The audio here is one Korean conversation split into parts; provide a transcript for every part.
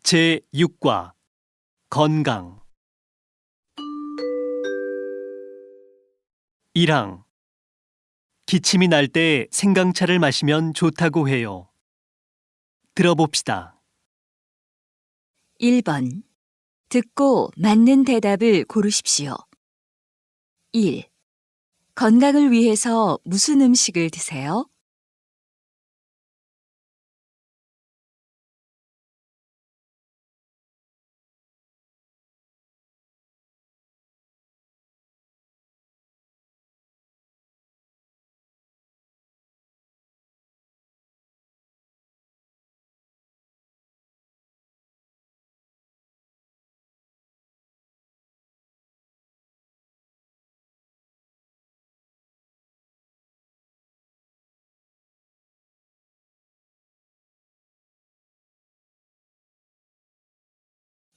제6과 건강 1항 기침이 날 때 생강차를 마시면 좋다고 해요. 들어봅시다. 1번. 듣고 맞는 대답을 고르십시오. 1. 건강을 위해서 무슨 음식을 드세요?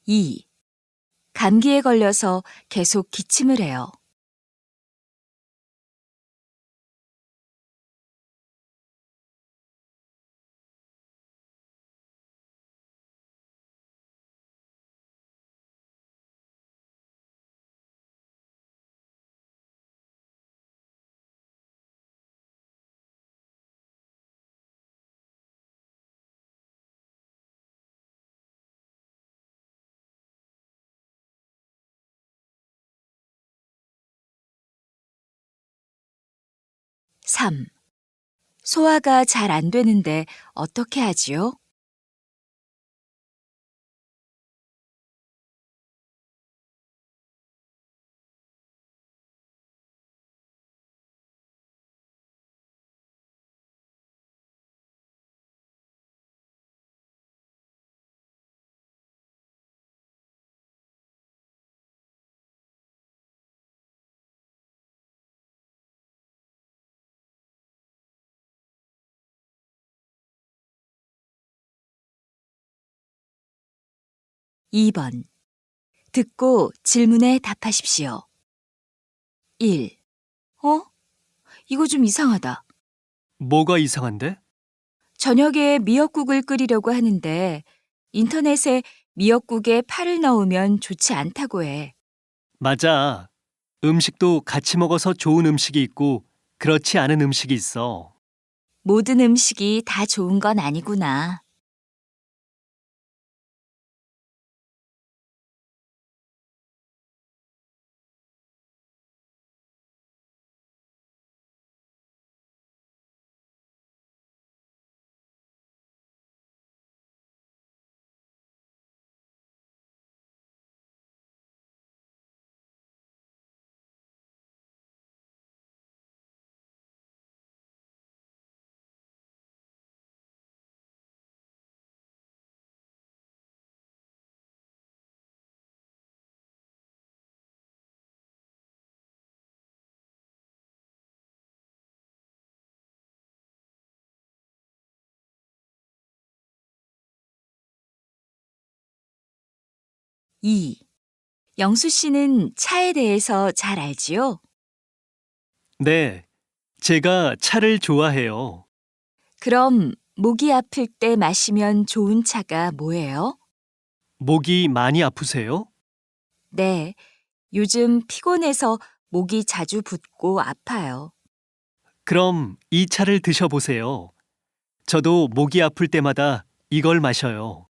2. 감기에 걸려서 계속 기침을 해요. 3. 소화가 잘 안 되는데 어떻게 하지요? 2번. 듣고 질문에 답하십시오. 1. 이거 좀 이상하다. 뭐가 이상한데? 저녁에 미역국을 끓이려고 하는데 인터넷에 미역국에 파를 넣으면 좋지 않다고 해. 맞아. 음식도 같이 먹어서 좋은 음식이 있고 그렇지 않은 음식이 있어. 모든 음식이 다 좋은 건 아니구나. 2. 영수 씨는 차에 대해서 잘 알지요? 네, 제가 차를 좋아해요. 그럼 목이 아플 때 마시면 좋은 차가 뭐예요? 목이 많이 아프세요? 네, 요즘 피곤해서 목이 자주 붓고 아파요. 그럼 이 차를 드셔보세요. 저도 목이 아플 때마다 이걸 마셔요.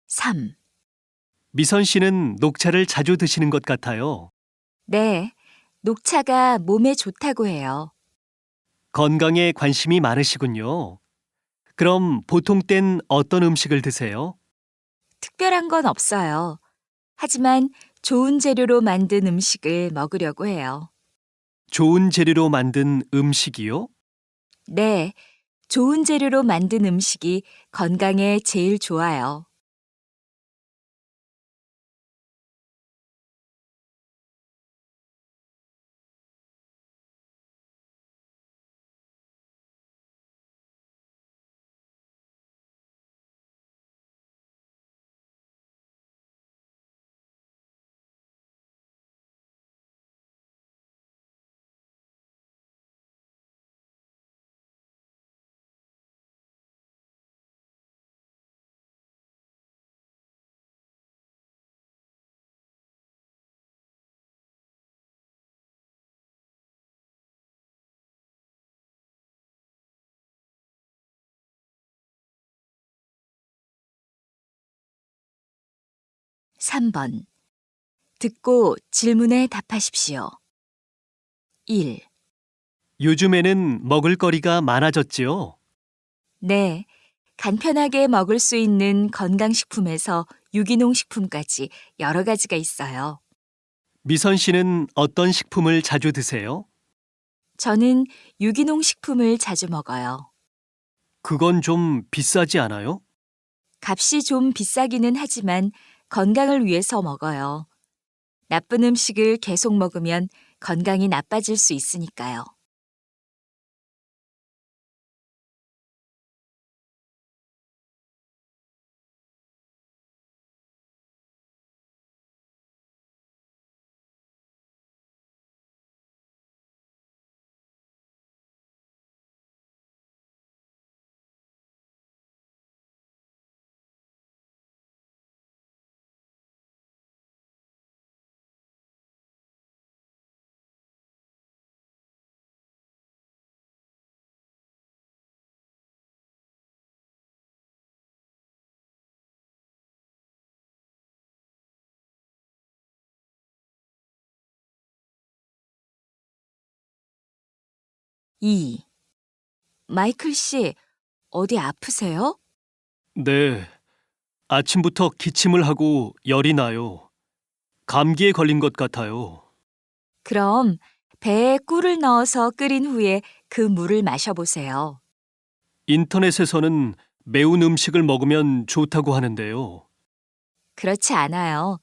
3. 미선 씨는 녹차를 자주 드시는 것 같아요. 네, 녹차가 몸에 좋다고 해요. 건강에 관심이 많으시군요. 그럼 보통 땐 어떤 음식을 드세요? 특별한 건 없어요. 하지만 좋은 재료로 만든 음식을 먹으려고 해요. 좋은 재료로 만든 음식이요? 네, 좋은 재료로 만든 음식이 건강에 제일 좋아요. 삼 번 듣고 질문에 답하십시오. 1. 요즘에는 먹을거리가 많아졌지요? 네, 간편하게 먹을 수 있는 건강식품에서 유기농 식품까지 여러 가지가 있어요. 미선 씨는 어떤 식품을 자주 드세요? 저는 유기농 식품을 자주 먹어요. 그건 좀 비싸지 않아요? 값이 좀 비싸기는 하지만 건강을 위해서 먹어요. 나쁜 음식을 계속 먹으면 건강이 나빠질 수 있으니까요. 2. 마이클 씨, 어디 아프세요? 네. 아침부터 기침을 하고 열이 나요. 감기에 걸린 것 같아요. 그럼 배에 꿀을 넣어서 끓인 후에 그 물을 마셔보세요. 인터넷에서는 매운 음식을 먹으면 좋다고 하는데요. 그렇지 않아요.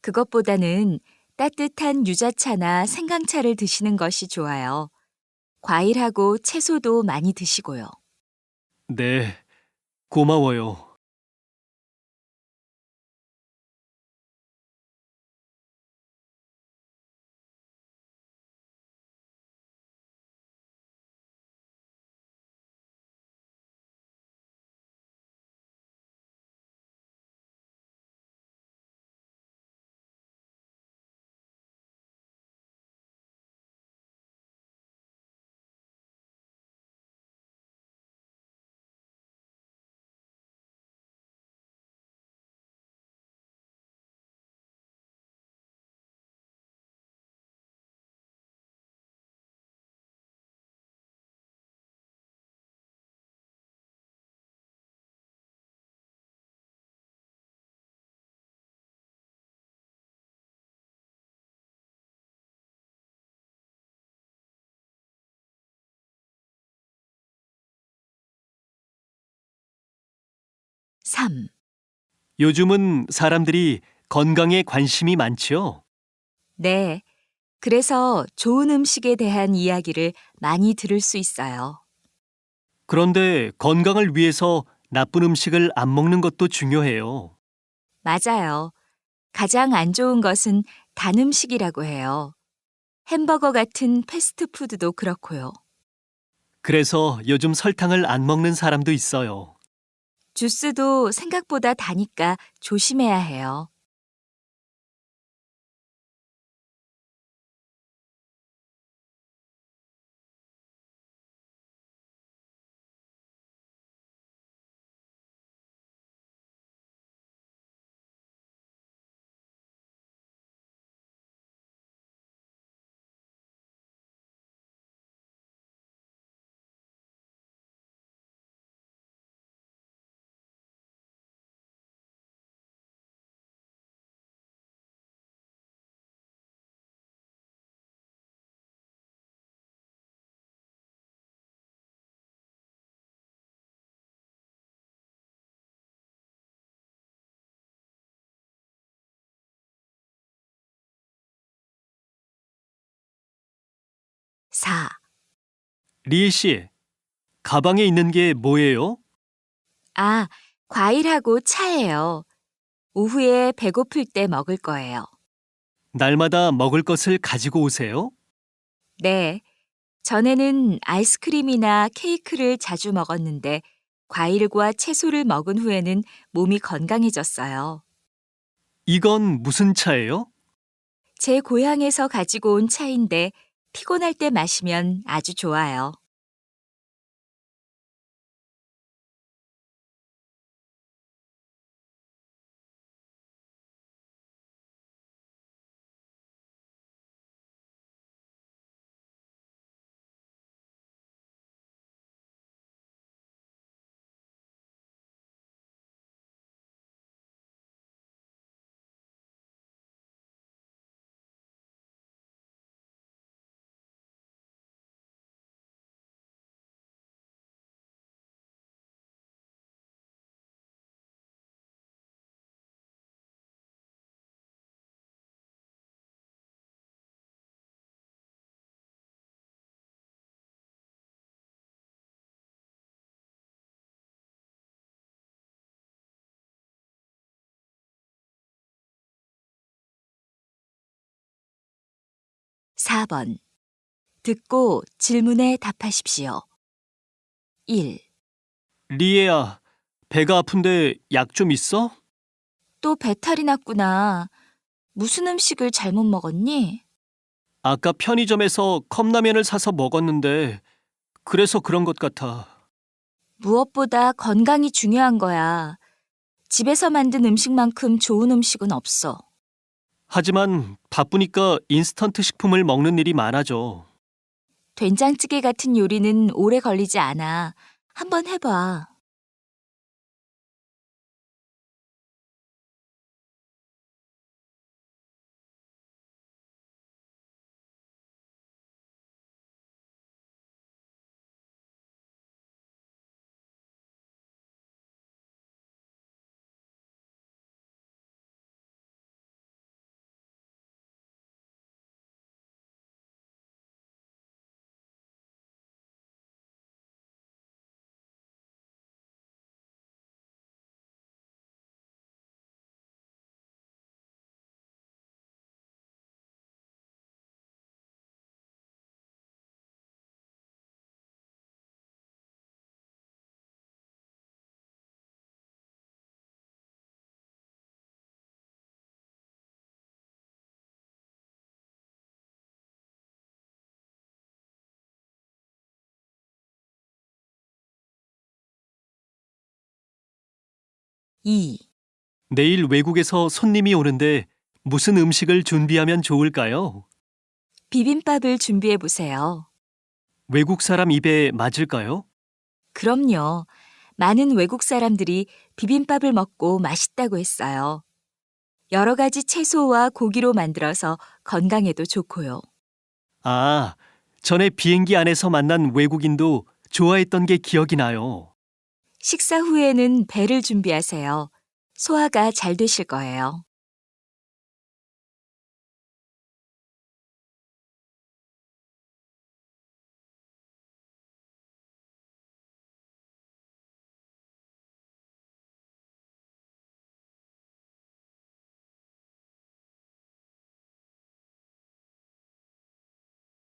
그것보다는 따뜻한 유자차나 생강차를 드시는 것이 좋아요. 과일하고 채소도 많이 드시고요. 네, 고마워요. 3. 요즘은 사람들이 건강에 관심이 많지요? 네. 그래서 좋은 음식에 대한 이야기를 많이 들을 수 있어요. 그런데 건강을 위해서 나쁜 음식을 안 먹는 것도 중요해요. 맞아요. 가장 안 좋은 것은 단 음식이라고 해요. 햄버거 같은 패스트푸드도 그렇고요. 그래서 요즘 설탕을 안 먹는 사람도 있어요. 주스도 생각보다 다니까 조심해야 해요. 4. 리에 씨, 가방에 있는 게 뭐예요? 아, 과일하고 차예요. 오후에 배고플 때 먹을 거예요. 날마다 먹을 것을 가지고 오세요? 네. 전에는 아이스크림이나 케이크를 자주 먹었는데 과일과 채소를 먹은 후에는 몸이 건강해졌어요. 이건 무슨 차예요? 제 고향에서 가지고 온 차인데 피곤할 때 마시면 아주 좋아요. (4번) 듣고 질문에 답하십시오. 1. 리에야, 배가 아픈데 약 좀 있어? 또 배탈이 났구나. 무슨 음식을 잘못 먹었니? 아까 편의점에서 컵라면을 사서 먹었는데 그래서 그런 것 같아. 무엇보다 건강이 중요한 거야. 집에서 만든 음식만큼 좋은 음식은 없어. 하지만 바쁘니까 인스턴트 식품을 먹는 일이 많아져. 된장찌개 같은 요리는 오래 걸리지 않아. 한번 해봐. 2. 내일 외국에서 손님이 오는데 무슨 음식을 준비하면 좋을까요? 비빔밥을 준비해 보세요. 외국 사람 입에 맞을까요? 그럼요. 많은 외국 사람들이 비빔밥을 먹고 맛있다고 했어요. 여러 가지 채소와 고기로 만들어서 건강에도 좋고요. 아, 전에 비행기 안에서 만난 외국인도 좋아했던 게 기억이 나요. 식사 후에는 배를 준비하세요. 소화가 잘 되실 거예요.